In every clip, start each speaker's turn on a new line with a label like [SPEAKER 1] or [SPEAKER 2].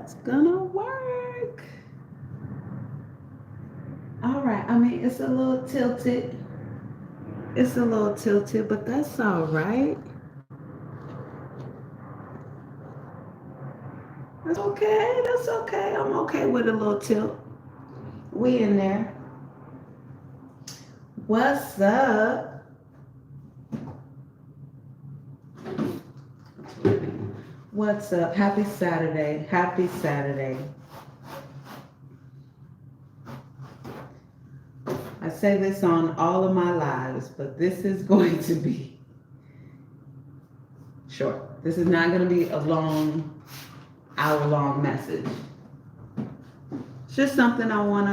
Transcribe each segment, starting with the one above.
[SPEAKER 1] that's gonna work. All right. I mean, it's a little tilted. It's a little tilted, but that's all right. That's okay. That's okay. I'm okay with a little tilt. We in there. What's up? What's up? Happy Saturday. Happy Saturday. I say this on all of my lives, but this is going to be short. This is not going to be a long, hour-long message. It's just something I want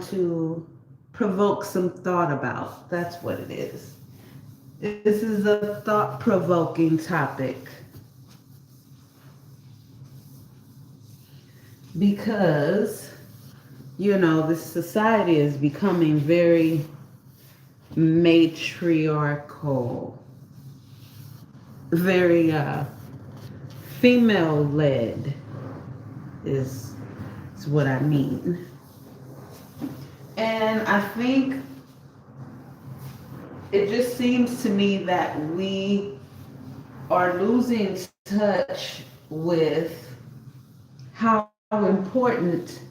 [SPEAKER 1] to provoke some thought about. That's what it is. This is a thought-provoking topic because this society is becoming very matriarchal, very female led is what I mean. And I think it just seems to me that we are losing touch with how important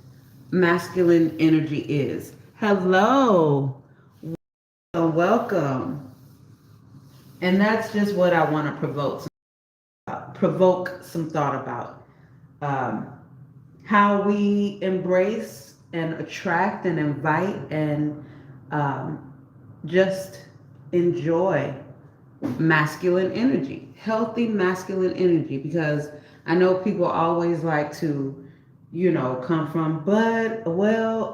[SPEAKER 1] masculine energy is. Hello, welcome. And that's just what I want to provoke some thought about. How we embrace and attract and invite and just enjoy masculine energy, healthy masculine energy, because I know people always like to, come from, but, well,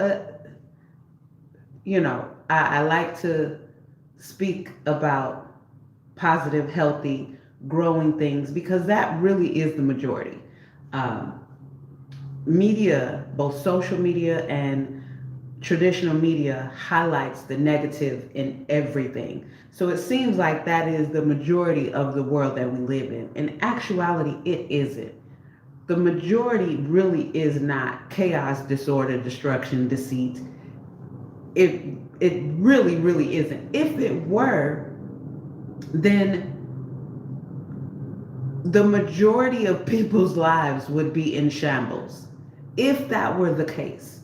[SPEAKER 1] I like to speak about positive, healthy, growing things because that really is the majority. Um, Media, both social media and traditional media, highlights the negative in everything. So it seems like that is the majority of the world that we live in. In actuality, it isn't. The majority really is not chaos, disorder, destruction, deceit. It it really, really isn't. If it were, then the majority of people's lives would be in shambles. If that were the case.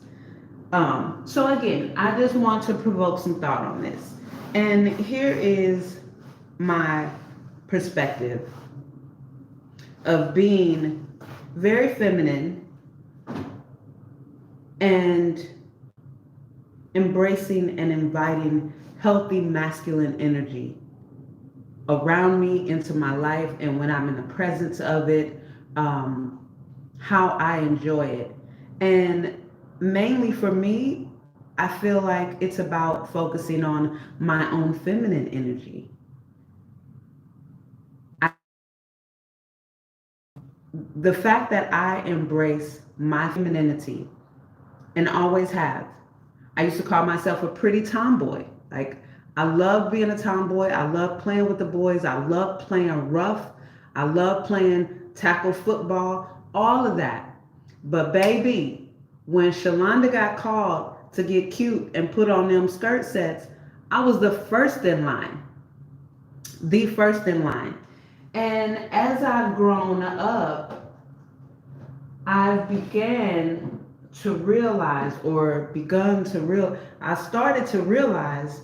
[SPEAKER 1] So again, I just want to provoke some thought on this. And here is my perspective of being very feminine and embracing and inviting healthy masculine energy around me into my life, and when I'm in the presence of it, how I enjoy it. And mainly for me, I feel like it's about focusing on my own feminine energy. The fact that I embrace my femininity and always have. I used to call myself a pretty tomboy. Like, I love being a tomboy. I love playing with the boys. I love playing rough. I love playing tackle football, all of that. But baby, when Shalonda got called to get cute and put on them skirt sets, I was the first in line. The first in line. And as I've grown up, I've began to realize or begun to I started to realize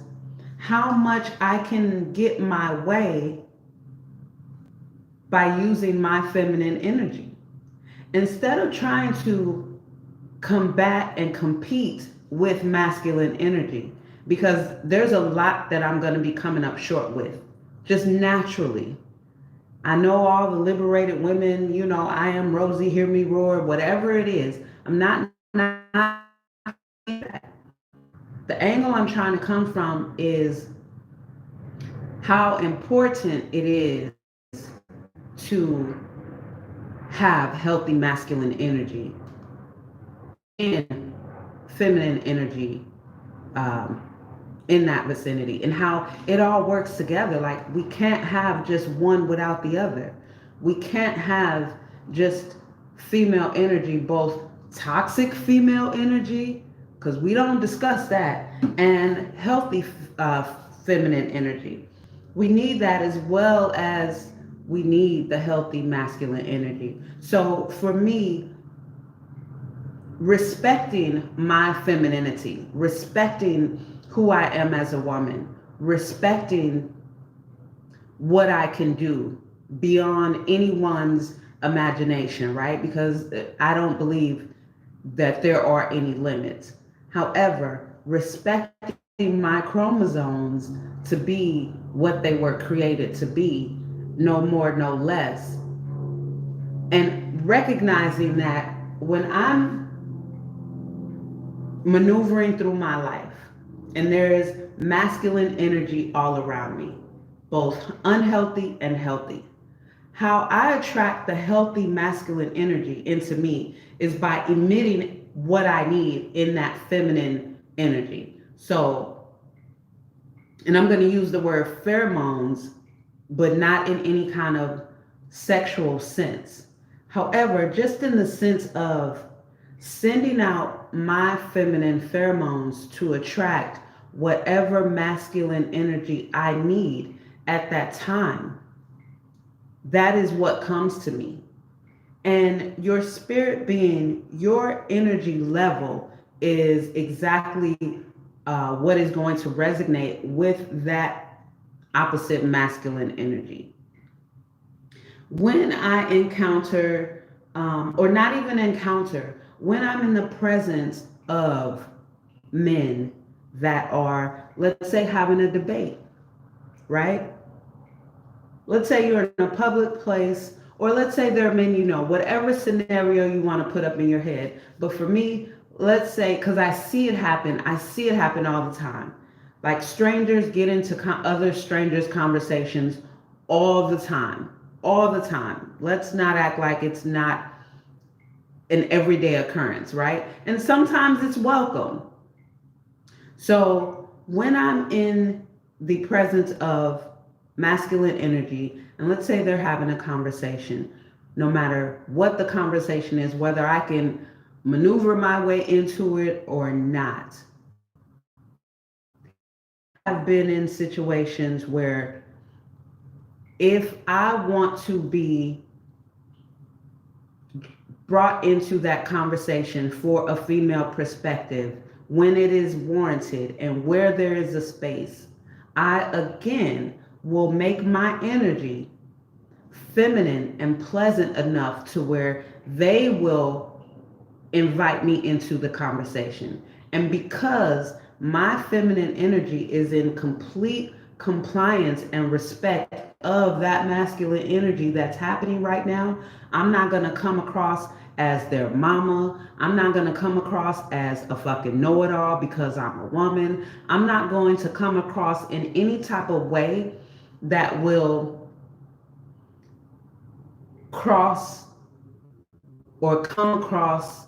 [SPEAKER 1] how much I can get my way by using my feminine energy. Instead of trying to combat and compete with masculine energy, because there's a lot that I'm going to be coming up short with, just naturally. I know all the liberated women, I am Rosie, hear me roar, whatever it is. I'm not the angle I'm trying to come from is how important it is to have healthy masculine energy and feminine energy in that vicinity, and how it all works together. Like, we can't have just one without the other. We can't have just female energy, both toxic female energy, because we don't discuss that, and healthy uh, feminine energy. We need that as well as we need the healthy masculine energy. So for me, respecting my femininity, respecting who I am as a woman, respecting what I can do beyond anyone's imagination, right? Because I don't believe that there are any limits. However, respecting my chromosomes to be what they were created to be, no more, no less, and recognizing that when I'm maneuvering through my life and there is masculine energy all around me, both unhealthy and healthy, how I attract the healthy masculine energy into me is by emitting what I need in that feminine energy. So, and I'm going to use the word pheromones, but not in any kind of sexual sense. However, just in the sense of sending out my feminine pheromones to attract whatever masculine energy I need at that time. That is what comes to me. And your spirit being, your energy level is exactly what is going to resonate with that opposite masculine energy. When I encounter, or not even encounter, when I'm in the presence of men that are, let's say, having a debate, right? Let's say you're in a public place, or let's say there are men, whatever scenario you want to put up in your head. But for me, let's say, because I see it happen all the time. Like strangers get into other strangers' conversations all the time, all the time. Let's not act like it's not an everyday occurrence, right? And sometimes it's welcome. So when I'm in the presence of masculine energy, and let's say they're having a conversation, no matter what the conversation is, whether I can maneuver my way into it or not. I've been in situations where if I want to be brought into that conversation for a female perspective, when it is warranted and where there is a space, I again will make my energy feminine and pleasant enough to where they will invite me into the conversation. And because my feminine energy is in complete compliance and respect of that masculine energy that's happening right now, I'm not going to come across as their mama. I'm not going to come across as a fucking know-it-all because I'm a woman. I'm not going to come across in any type of way that will cross or come across,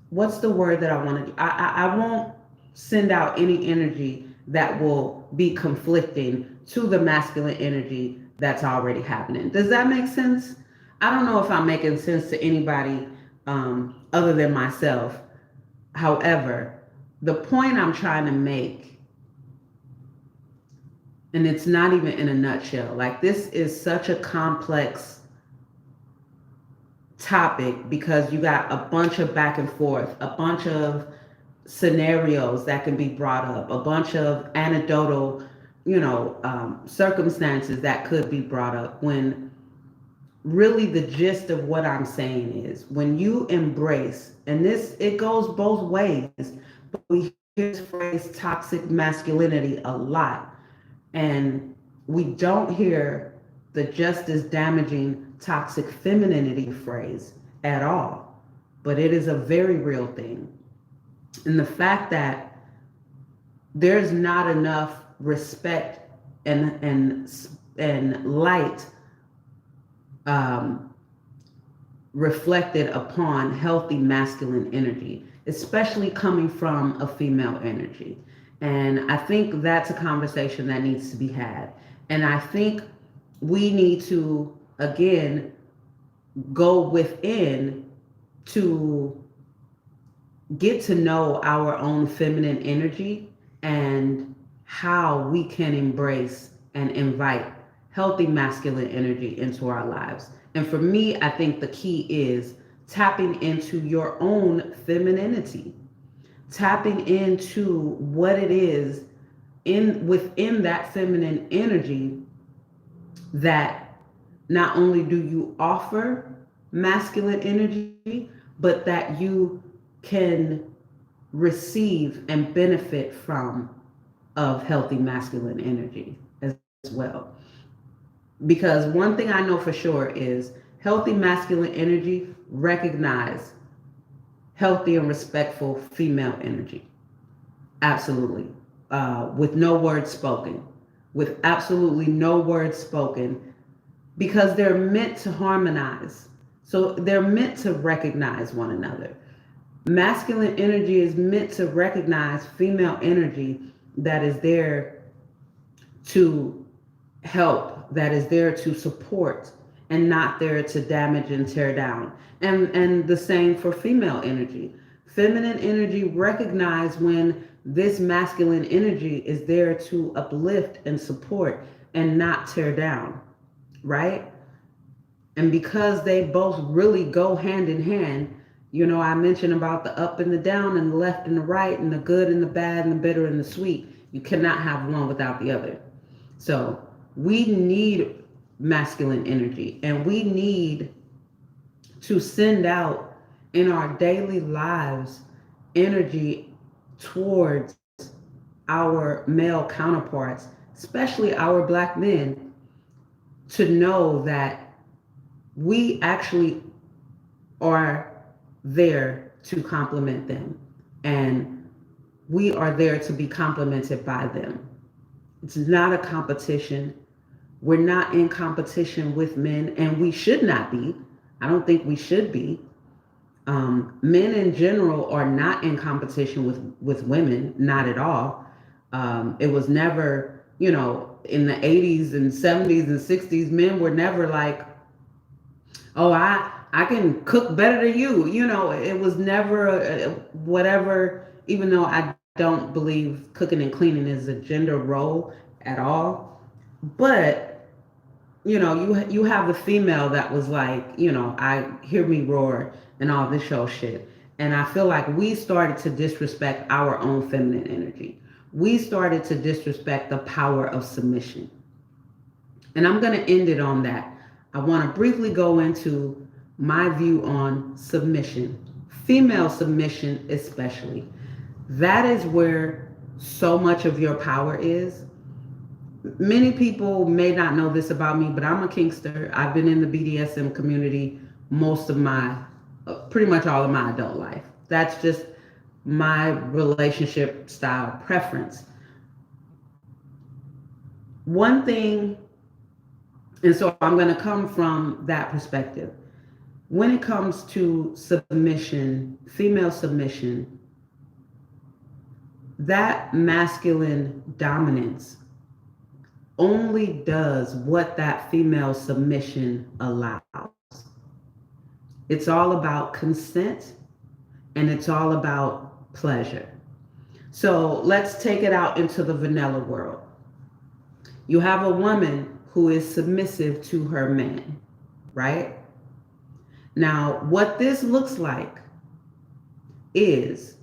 [SPEAKER 1] what's the word that I want to do? I won't send out any energy that will be conflicting to the masculine energy that's already happening. Does that make sense? I don't know if I'm making sense to anybody other than myself. However, the point I'm trying to make, and it's not even in a nutshell, like this is such a complex topic because you got a bunch of back and forth, a bunch of scenarios that can be brought up, a bunch of anecdotal, circumstances that could be brought up, when really the gist of what I'm saying is when you embrace, and this, it goes both ways, but we hear this phrase toxic masculinity a lot, and we don't hear the just as damaging toxic femininity phrase at all. But it is a very real thing. And the fact that there's not enough respect and light reflected upon healthy masculine energy, especially coming from a female energy. And I think that's a conversation that needs to be had. And I think we need to, again, go within to get to know our own feminine energy and how we can embrace and invite healthy masculine energy into our lives. And for me, I think the key is tapping into your own femininity, tapping into what it is in within that feminine energy that not only do you offer masculine energy, but that you can receive and benefit from of healthy masculine energy as well. Because one thing I know for sure is healthy masculine energy recognize healthy and respectful female energy. Absolutely. With no words spoken. With absolutely no words spoken. Because they're meant to harmonize. So they're meant to recognize one another. Masculine energy is meant to recognize female energy that is there to help, that is there to support, and not there to damage and tear down. And the same for female energy. Feminine energy recognize when this masculine energy is there to uplift and support and not tear down, right? And because they both really go hand in hand, I mentioned about the up and the down and the left and the right and the good and the bad and the bitter and the sweet. You cannot have one without the other. So we need masculine energy, and we need to send out in our daily lives energy towards our male counterparts, especially our Black men, to know that we actually are there to complement them, and we are there to be complimented by them. It's not a competition. We're not in competition with men, and we should not be. I don't think we should be. Men in general are not in competition with women, not at all. It was never, in the 80s and 70s and 60s, men were never like, oh, I can cook better than you. It was never whatever, even though I don't believe cooking and cleaning is a gender role at all. But you have the female that was like, I hear me roar and all this show shit. And I feel like we started to disrespect our own feminine energy. We started to disrespect the power of submission. And I'm going to end it on that. I want to briefly go into my view on submission, female submission especially. That is where so much of your power is. Many people may not know this about me, but I'm a kinkster. I've been in the BDSM community pretty much all of my adult life. That's just my relationship style preference. One thing, and so I'm going to come from that perspective. When it comes to submission, female submission, that masculine dominance only does what that female submission allows. It's all about consent, and it's all about pleasure. So let's take it out into the vanilla world. You have a woman who is submissive to her man, right? Now, what this looks like is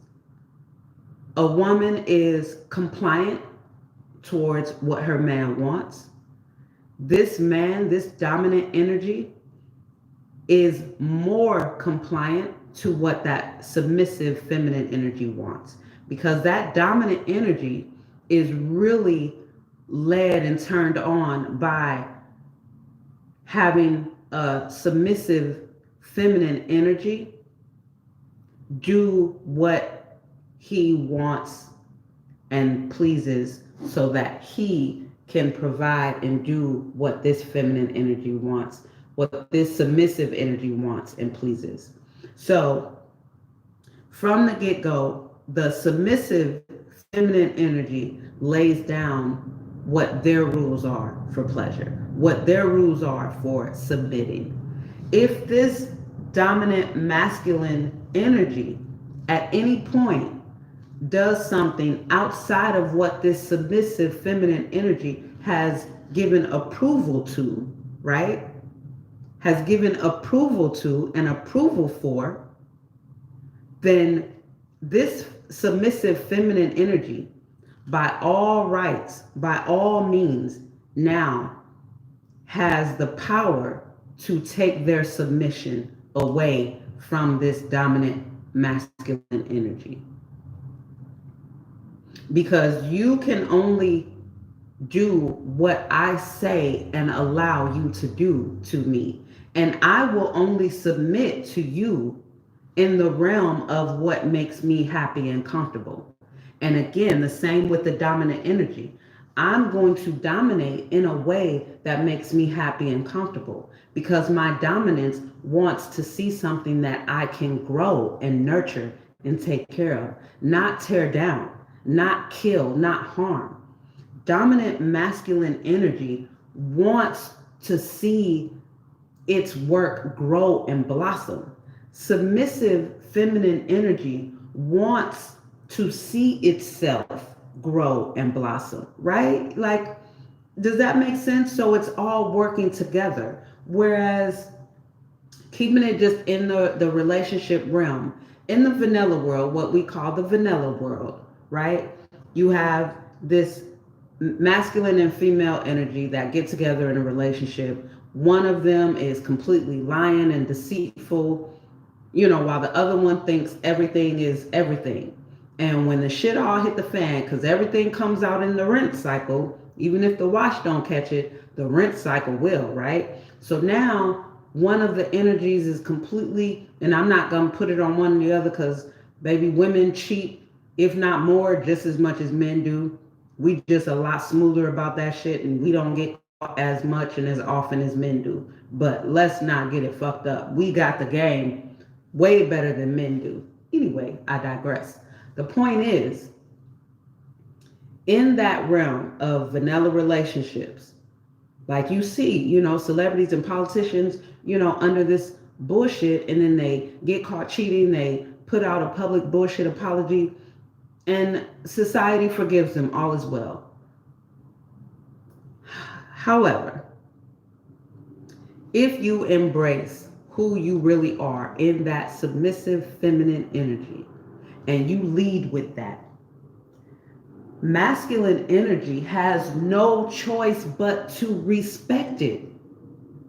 [SPEAKER 1] a woman is compliant towards what her man wants. This man, this dominant energy, is more compliant to what that submissive feminine energy wants, because that dominant energy is really led and turned on by having a submissive feminine energy do what he wants and pleases, so that he can provide and do what this feminine energy wants, what this submissive energy wants and pleases. So from the get-go, the submissive feminine energy lays down what their rules are for pleasure. what their rules are for submitting. If this dominant masculine energy at any point does something outside of what this submissive feminine energy has given approval to, right? Has given approval to and approval for, then this submissive feminine energy, by all rights, by all means, now has the power to take their submission away from this dominant masculine energy. Because you can only do what I say and allow you to do to me. And I will only submit to you in the realm of what makes me happy and comfortable. And again, the same with the dominant energy. I'm going to dominate in a way that makes me happy and comfortable because my dominance wants to see something that I can grow and nurture and take care of, not tear down, not kill, not harm. Dominant masculine energy wants to see its work grow and blossom. Submissive feminine energy wants to see itself grow and blossom, right? Like, does that make sense? So it's all working together. Whereas keeping it just in the relationship realm, in the vanilla world, what we call the vanilla world, right? You have this masculine and female energy that get together in a relationship. One of them is completely lying and deceitful, while the other one thinks everything is everything. And when the shit all hit the fan, because everything comes out in the rinse cycle, even if the wash don't catch it, the rinse cycle will, right? So now one of the energies is completely, and I'm not going to put it on one or the other because baby, women cheat, if not more, just as much as men do. We just a lot smoother about that shit, and we don't get caught as much and as often as men do. But let's not get it fucked up. We got the game way better than men do. Anyway, I digress. The point is, in that realm of vanilla relationships, like you see, celebrities and politicians, under this bullshit, and then they get caught cheating, they put out a public bullshit apology, and society forgives them, all is well. However, if you embrace who you really are in that submissive feminine energy, and you lead with that, masculine energy has no choice but to respect it.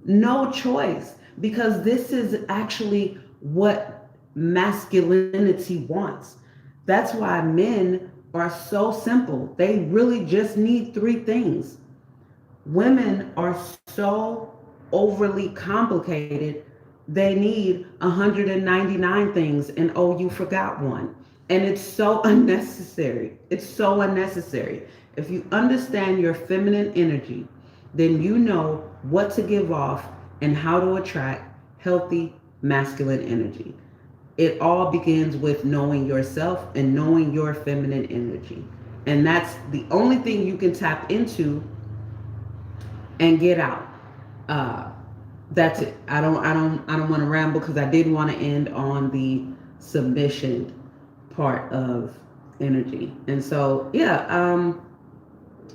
[SPEAKER 1] No choice, because this is actually what masculinity wants. That's why men are so simple. They really just need 3 things. Women are so overly complicated. They need 199 things, and oh, you forgot one. And it's so unnecessary. It's so unnecessary. If you understand your feminine energy, then you know what to give off and how to attract healthy masculine energy. It all begins with knowing yourself and knowing your feminine energy. And that's the only thing you can tap into and get out. That's it. I don't want to ramble because I did want to end on the submission part of energy. And so,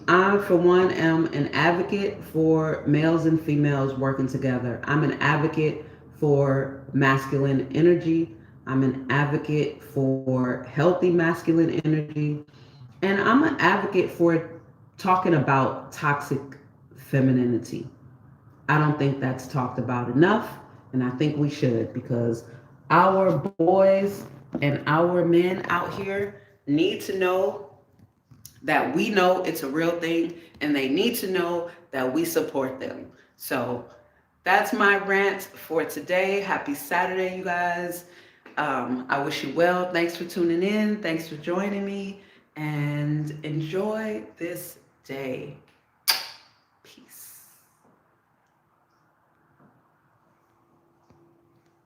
[SPEAKER 1] I, for one, am an advocate for males and females working together. I'm an advocate for masculine energy. I'm an advocate for healthy masculine energy. And I'm an advocate for talking about toxic femininity. I don't think that's talked about enough, and I think we should, because our boys and our men out here need to know that we know it's a real thing, and they need to know that we support them. So that's my rant for today. Happy Saturday, you guys. I wish you well. Thanks for tuning in. Thanks for joining me, and enjoy this day.